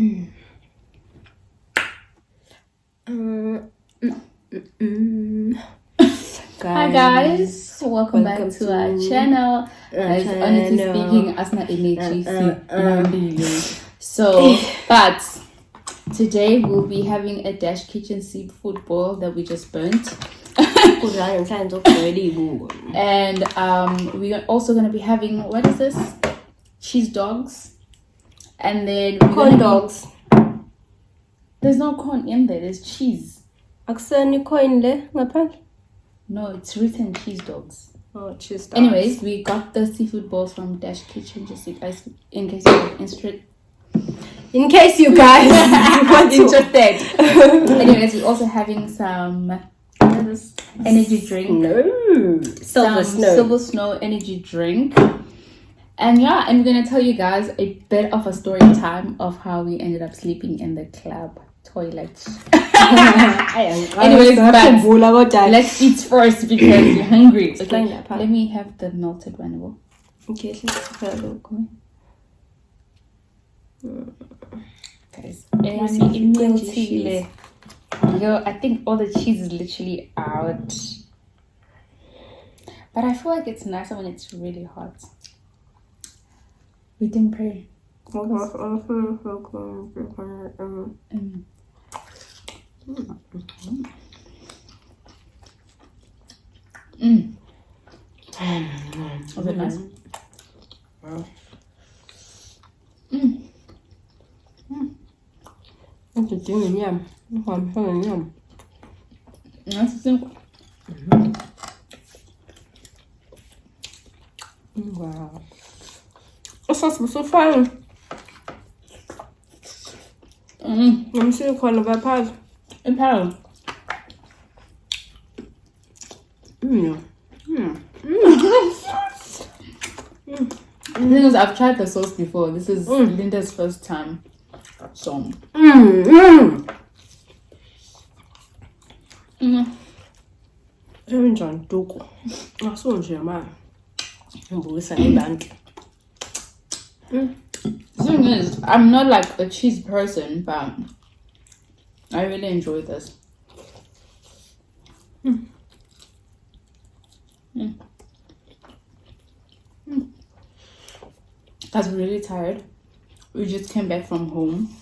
Hi guys, welcome back to our channel. As honestly speaking, asna energy so but today we'll be having a dash kitchen seafood boil that we just burnt. And we're also gonna be having, what is this? Cheese dogs. And then corn dogs. There's no corn in there, there's cheese. No, it's written cheese dogs. Oh, cheese dogs. Anyways, we got the seafood bowls from Dash Kitchen, just so you guys, in case you're interested. In case you guys want interested. Anyways, we're also having some energy drink. Silver Snow energy drink. And yeah, I'm gonna tell you guys a bit of a story time of how we ended up sleeping in the club toilet. Anyways, but let's eat first because we're hungry. Okay, let me have the melted one. Okay, let's have a look. Guys, yo, I think all the cheese is literally out. But I feel like it's nicer when it's really hot. We didn't pray. Was it nice? That's simple. Wow. This sauce was so fun. I'm still calling about pies. In Paris. The thing is, I've tried the sauce before. This is Linda's first time. So. The thing is, I'm not like a cheese person, but I really enjoy this. I was really tired. We just came back from home.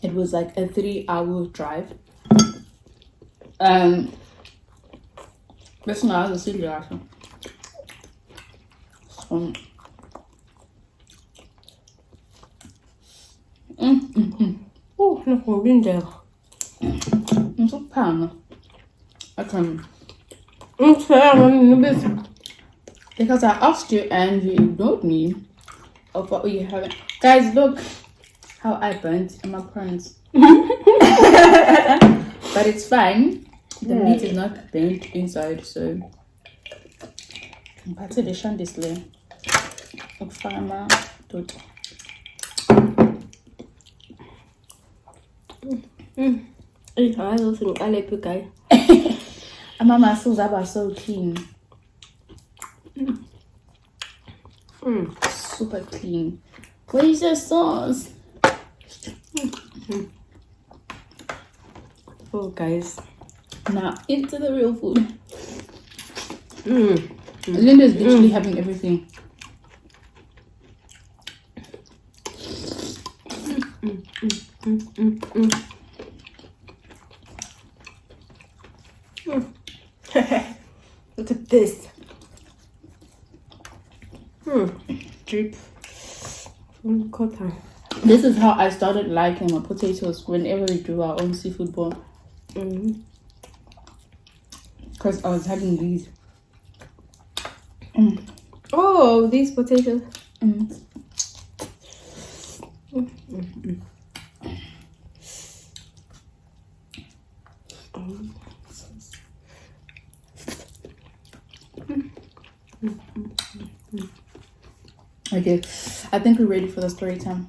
It was like a 3-hour drive. This now is a situation. Oh, look, we're in there. I'm so pan. I can. Because I asked you and you ignored me of what you having. Guys, look how I burnt in my pants. But it's fine. The meat is not burnt inside, so. But the shan display. Farmer. I don't think I like guy. My muscles are so clean. Super clean. Where is your sauce? Oh, guys. Now into the real food. Linda's literally having everything. Look at this. Drip. This is how I started liking my potatoes whenever we do our own seafood bowl. Because I was having these. Oh, these potatoes. Okay, I think we're ready for the story time.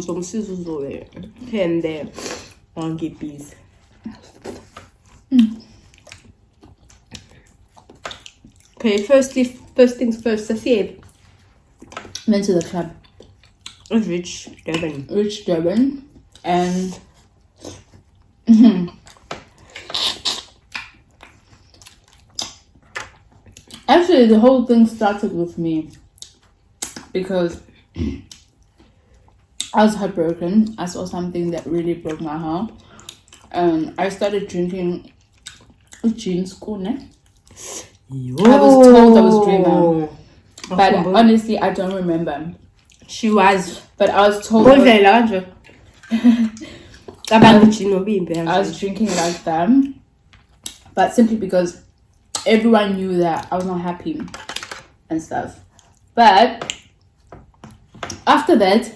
Some scissors over there. And there. I'll get these. Okay, first things first. Let's see it. Went to the club. Rich Durban. And actually the whole thing started with me because I was heartbroken. I saw something that really broke my heart. I started drinking gin school. I was told I was dreaming, but honestly I don't remember. She was, but I was told I was drinking like them, but simply because everyone knew that I was not happy and stuff. But after that,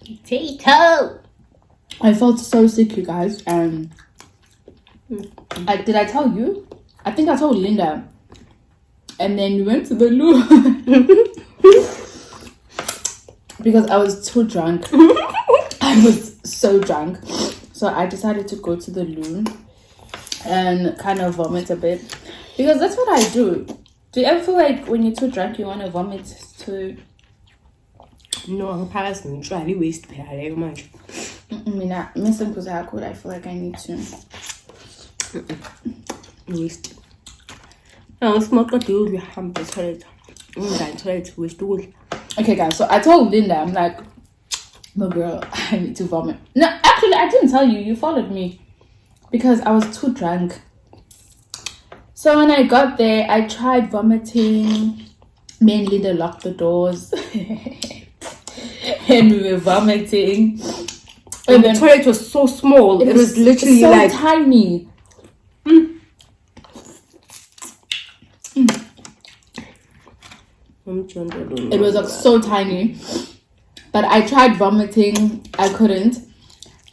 potato. I felt so sick, you guys. And did I tell you? I think I told Linda. And then we went to the loo because I was too drunk. I was so drunk, so I decided to go to the loo and kind of vomit a bit because that's what I do. Do you ever feel like when you're too drunk you want to vomit too? No, I'm passing. Try to waste pay much. I missing because I feel like I need to waste. No, smoke what you have the toilet. Toilet waste all. Okay, guys. So I told Linda, I'm like, no, girl, I need to vomit. No, actually, I didn't tell you. You followed me because I was too drunk. So when I got there, I tried vomiting. Me and Linda locked the doors. And we were vomiting. And the toilet was so small. It was literally so like tiny. It was so tiny. But I tried vomiting. I couldn't.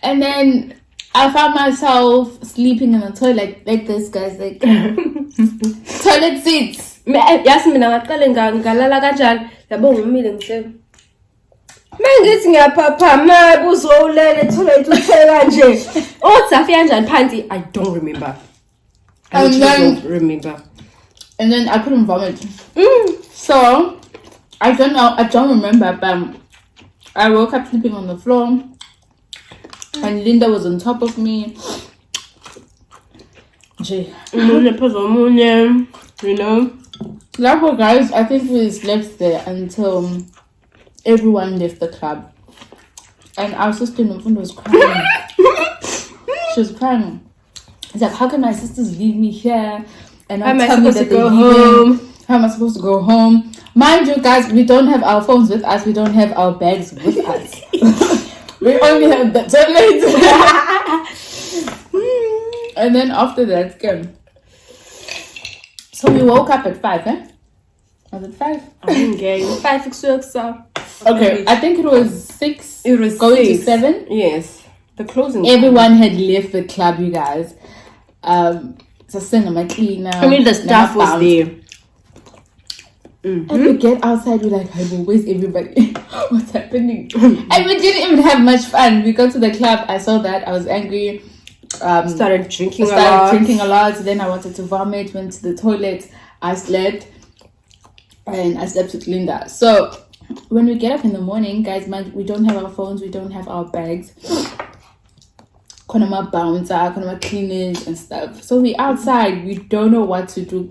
And then I found myself sleeping in the toilet like this, guys. Like toilet seats. Yes, mina ngaqale ngalala kanjani yabo ngumile ngihle mangithi ngiyapapa mabuzo ulele toilet utheka nje othi afika kanjani phansi. I don't remember. I don't remember. And then I couldn't vomit. So I don't know. I don't remember, but I woke up sleeping on the floor, and Linda was on top of me. You know. Like, guys, I think we slept there until everyone left the club, and our sister Nomfundo was crying. She was crying. It's like, how can my sisters leave me here and not tell me that they're leaving? How am I supposed to go home? Mind you, guys, we don't have our phones with us. We don't have our bags with us. We only have the toilet. And then after that, so we woke up at 5, eh? Was it 5? I didn't get it. 5 o'clock. Okay, I think it was 6. It was going to 7. Yes. The closing. Everyone had left the club, you guys. So cinema cleaner. I mean, the staff was there. And we get outside, we're like, hey, where's everybody? What's happening? And we didn't even have much fun. We got to the club. I saw that. I was angry. Started drinking a lot. Then I wanted to vomit. Went to the toilet. I slept. And I slept with Linda. So when we get up in the morning, guys, we don't have our phones. We don't have our bags. Konoma bouncer, konoma cleaners and stuff. So we outside. We don't know what to do.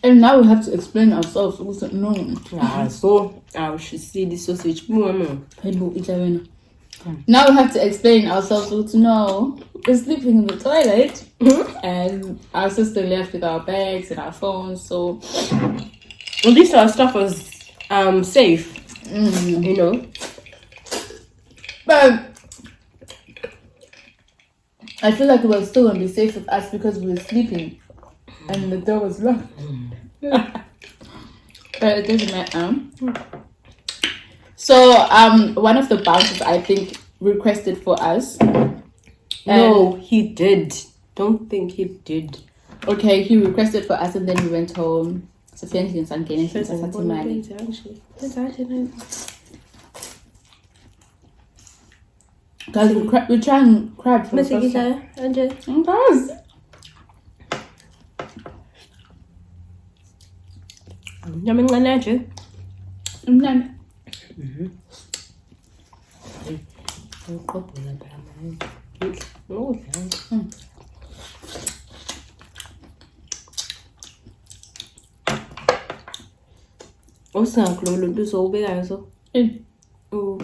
And now we have to explain ourselves. No. So I should see this sausage. Now we have to explain ourselves. No, we're sleeping in the toilet, and our sister left with our bags and our phones. So at least our stuff was safe, you know. But I feel like it was still gonna be safe with us because we were sleeping, and the door was locked. But it doesn't matter. So one of the bouncers, I think, requested for us. No, he did. Don't think he did. Okay, he requested for us and then we went home. So finished and getting money. Guys, we're trying crab for the first time. Guys.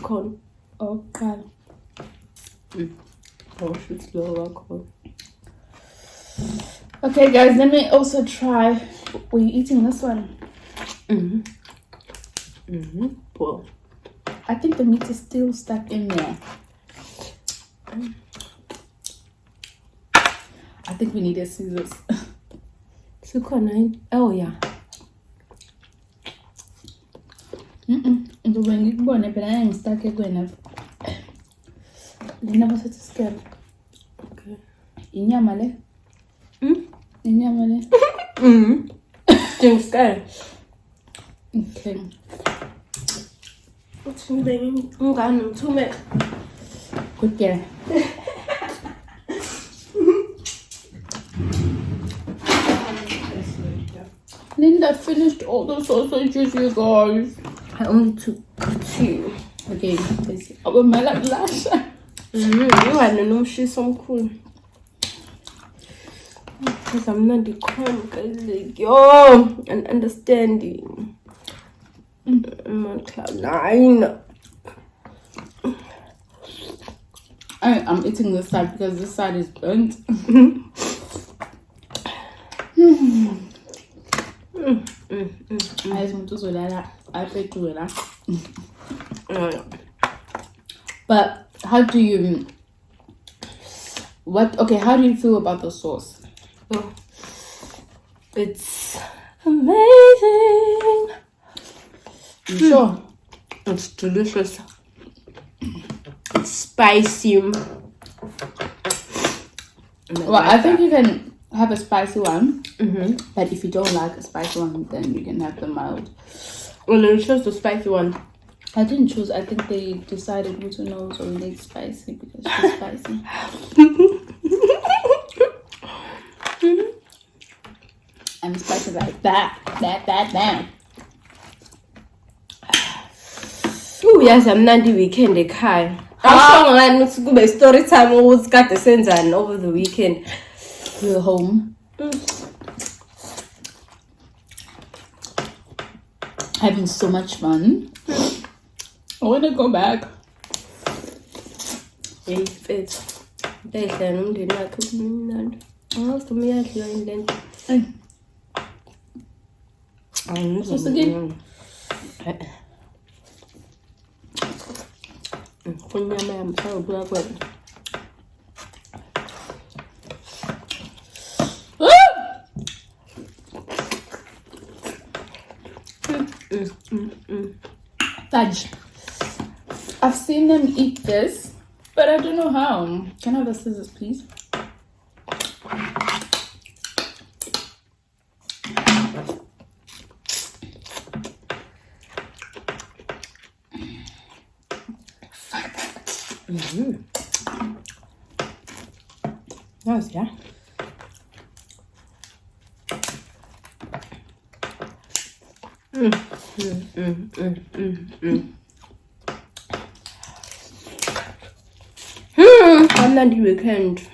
Corn. Oh God. Okay guys, let me also try. Were you eating this one? Well, I think the meat is still stuck in there. I think we need a scissors. Oh yeah. Nje ngikubone phela ngangistake kwena. Lena basethi scale. Okay. Inyama le? Inyama le? Scale. Okay. What's too much. Good girl. Linda finished all the sausages, you guys. I only took 2. Okay, let's see. Oh, my lash. You had to know she's so cool. Because I'm not the crime, guys. Like, yo, and understanding. I'm on cloud 9. I'm eating this side because this side is burnt. But how do you how do you feel about the sauce? Oh, it's amazing. You sure? It's delicious. It's spicy. Well, I think you can have a spicy one, but if you don't like a spicy one, then you can have the mild. Well, then chose the spicy one. I didn't choose. I think they decided who to know, so we made spicy because she's spicy. I'm spicy like that. Oh yes, I'm not the weekend ekhaya. I'm not going to story time. Always got the sense and over the weekend. We're home. Having so much fun. I want to go back. It's Fudge. I've seen them eat this, but I don't know how. Can I have the scissors, please? Nice, yeah. I'm not the weekend.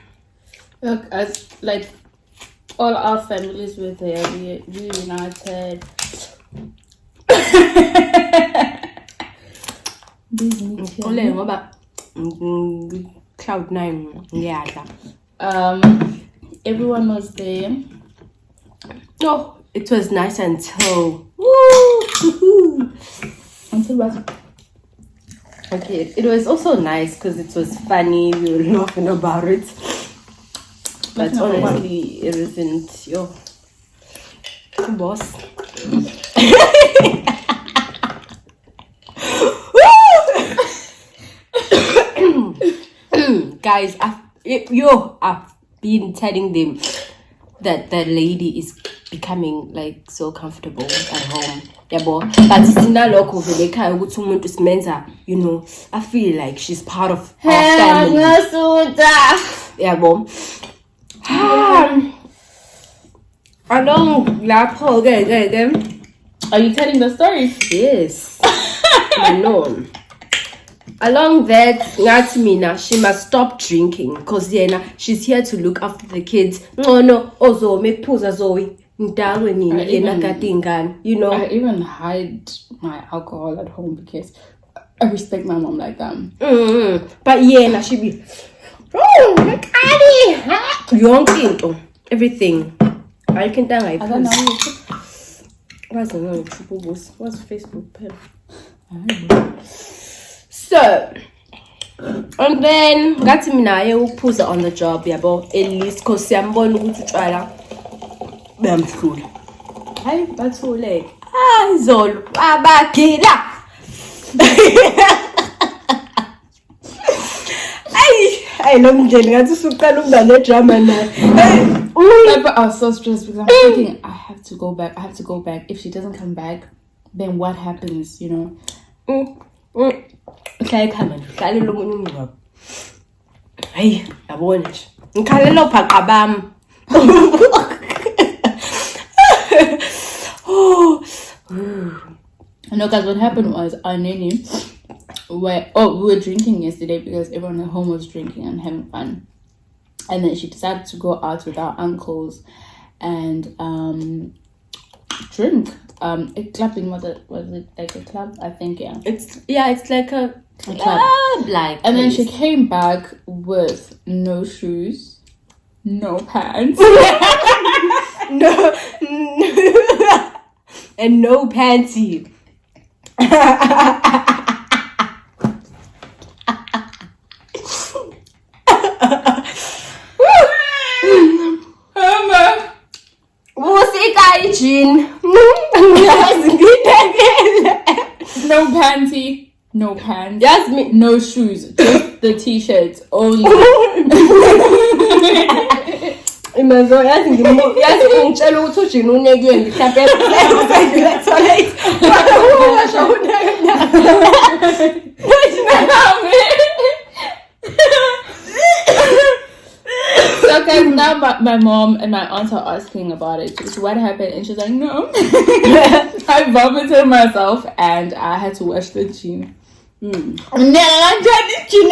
Look, as like all our families were there, we reunited. Cloud 9. Yeah. Everyone was there. Oh, it was nice until Until what? okay, it was also nice because it was funny. We were laughing about it, but honestly, it isn't your boss. Guys, I've been telling them that the lady is becoming like so comfortable at home. Yabo. But sinalokho vele ekhaya ukuthi umuntu simenza, you know, I feel like she's part of our family. Yabo. Along lapho ke. Are you telling the story? Yes. I know. Along that, ngathi mina, she must stop drinking because she's here to look after the kids. No, ozo mekuphuza Zoe. You know. I even hide my alcohol at home because I respect my mom like that. But she be young thing, everything. I can tell I don't know. What's Facebook pen? So, and then got me now you put it on the job, yabo. At least cause siyambona ukuthi utshwala bamhlula. Hayi bathule. Izolo abagila. I know mjeni ngathi usuqala ukuba ne drama na. I was so stressed because I'm thinking I have to go back. If she doesn't come back, then what happens, you know? Khale lo munye umuntu. Hayi, yabona nje. Ngikhalela uphaqa bami. No, guys, what happened was our nanny we were drinking yesterday because everyone at home was drinking and having fun. And then she decided to go out with our uncles and drink. A clubbing was it like a club? I think It's like a club. And then she came back with no shoes, no pants. No and no panty. No panty, no pants. Yes, me. No shoes, just the t-shirts only. Imagine, ngitshela ukuthi ujini unekwe mhlawumbe toilet. So guys, now my mom and my aunt are asking about it. So what happened? And she's like, no. I vomited myself and I had to wash the chin. And then I tried the chin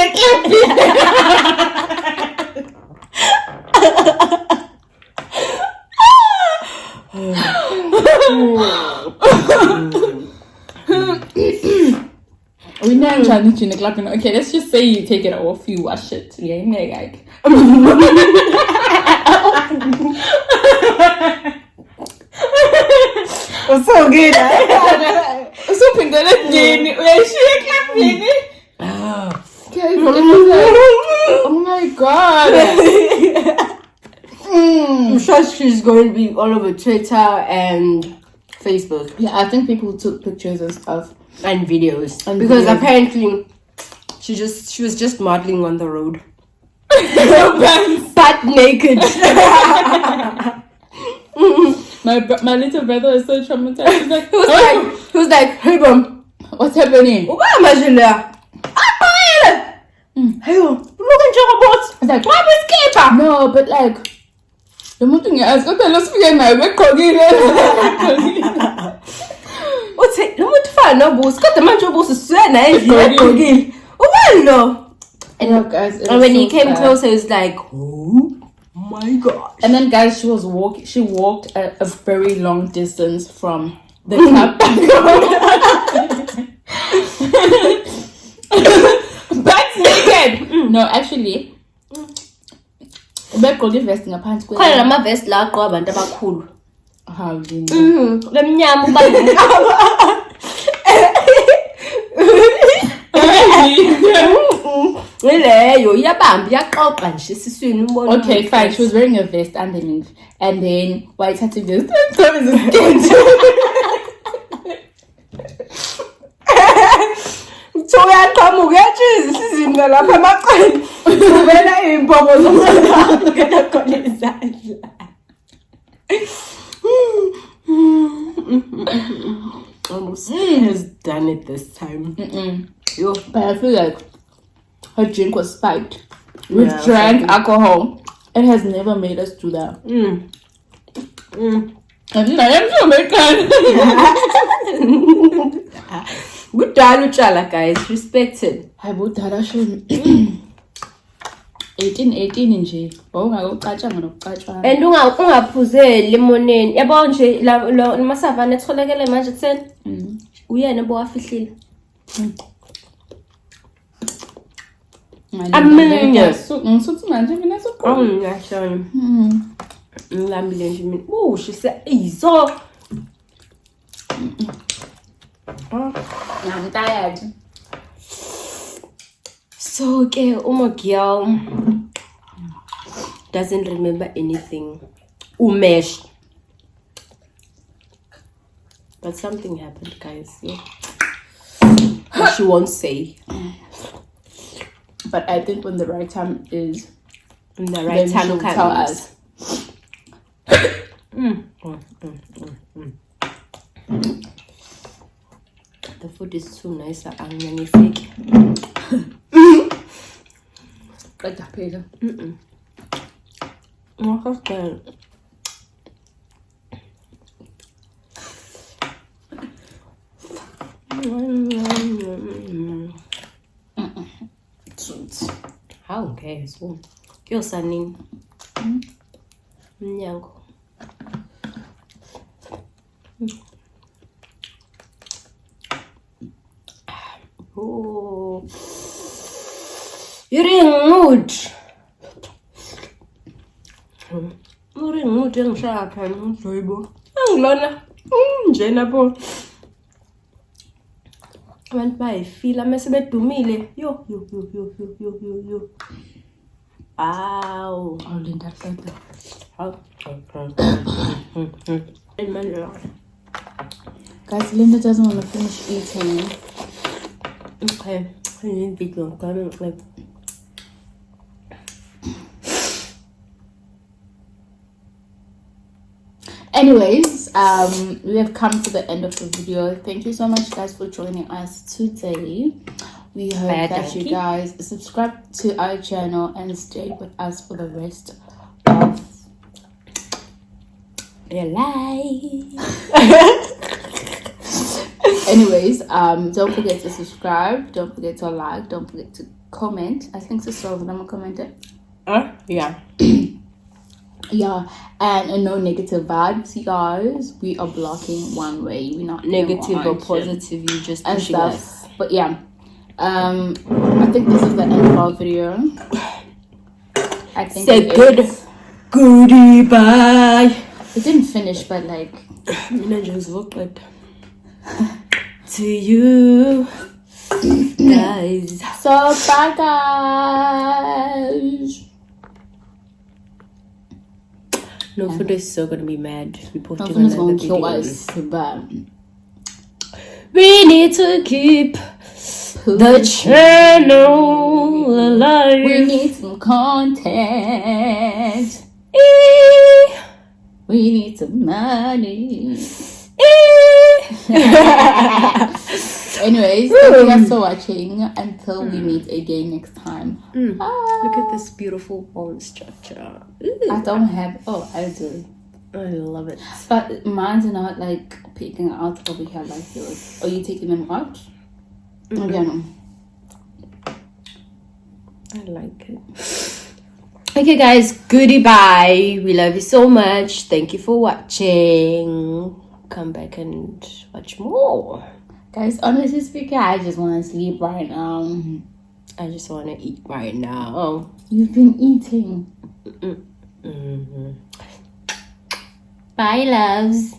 we not trying to clapping. Okay, let's just say you take it off, you wash it. Yeah, like. It's so good. So pingle again. Where she clapping? Oh my god. I'm sure she's going to be all over Twitter and Facebook. Yeah, I think people took pictures and stuff. And videos. Because apparently she was just modeling on the road. Butt naked. My little brother is so traumatized. He's like, he was like, hey mom, what's happening? Hey mom, look at your boat. It's like, why was keeper? No, but like the one thing I asked, okay, let's forget my record. What's it? No, what fun? No, boss. Got the man your boss is sweating. No. And guys, and when he came closer, he was like, oh my gosh. And then guys, she walked a very long distance from the club back naked. No, actually begqoke vest ngaphansi khona lama vest la agqoka abantu abakhulu. How do you know? Lemnyama leyo iyabamba iyaqoqa nje siswini ubona. Okay, fine. She was wearing a vest underneath, and then white had to vest on top of the skin. So uyaqhamuka yatshiza izinga lapha amaqani uvela imbobo zomhlaba ngena khona izandla. Almost has done it this time. Yo. But I feel like her drink was spiked. We've Yeah, drank alcohol. It has never made us do that. And I am Jamaican. Good dad, guys. Respected. I bought that 18 nje. Ungaqatshanga nokuqatshwa. And ungaphuze lemonade. Yabo nje la masavana etholakele manje kuseni. Uyena bo wafihlile. Ngisuthi manje mina sokhona. Ngiyashona. Ngilambile nje mina. She said, "Izo." I'm tired. So, okay, my girl doesn't remember anything. Umesh. But something happened, guys. Yeah. But she won't say. But I think when the right time is, When the right time she'll comes. tell us. The food is too nice. I'm magnifique. Like Peter. How okay, so you're sunning. Nyango. Oh, you're in mood. You're in mood, young sharp and enjoyable. Lona, Jenna Bo. Went by feel a mess about to me. Yo. Ow. Oh, Linda, Linda. Guys, Linda doesn't want to finish eating. Okay, I need big long time. Like, anyways, we have come to the end of the video. Thank you so much, guys, for joining us today. We hope that you guys subscribe to our channel and stay with us for the rest of your life. Anyways, don't forget to subscribe, don't forget to like, don't forget to comment. I think Sister Overlama commented. Yeah. Yeah, and no negative vibes, you guys. We are blocking one way. We're not negative or positive, you just and pushing stuff. us. But yeah, I think this is the end of our video. I think say goodie bye. It didn't finish, but like I just look good to you guys. So bye, guys. Nomfundo is so gonna be mad. We posted Nomfundo's another gonna kill video. us, but we need to keep the channel alive. We need some content. We need some money. Anyways, thank you guys for watching. Until we meet again next time. Look at this beautiful bone structure. I don't have. Oh, I do. I love it. But mine's not like peeking out over here like yours. Are you taking them out? Okay, no. I like it. Okay, guys. Goodie bye. We love you so much. Thank you for watching. Come back and watch more. Guys, honestly speaking, I just want to sleep right now. I just want to eat right now. You've been eating. Bye, loves.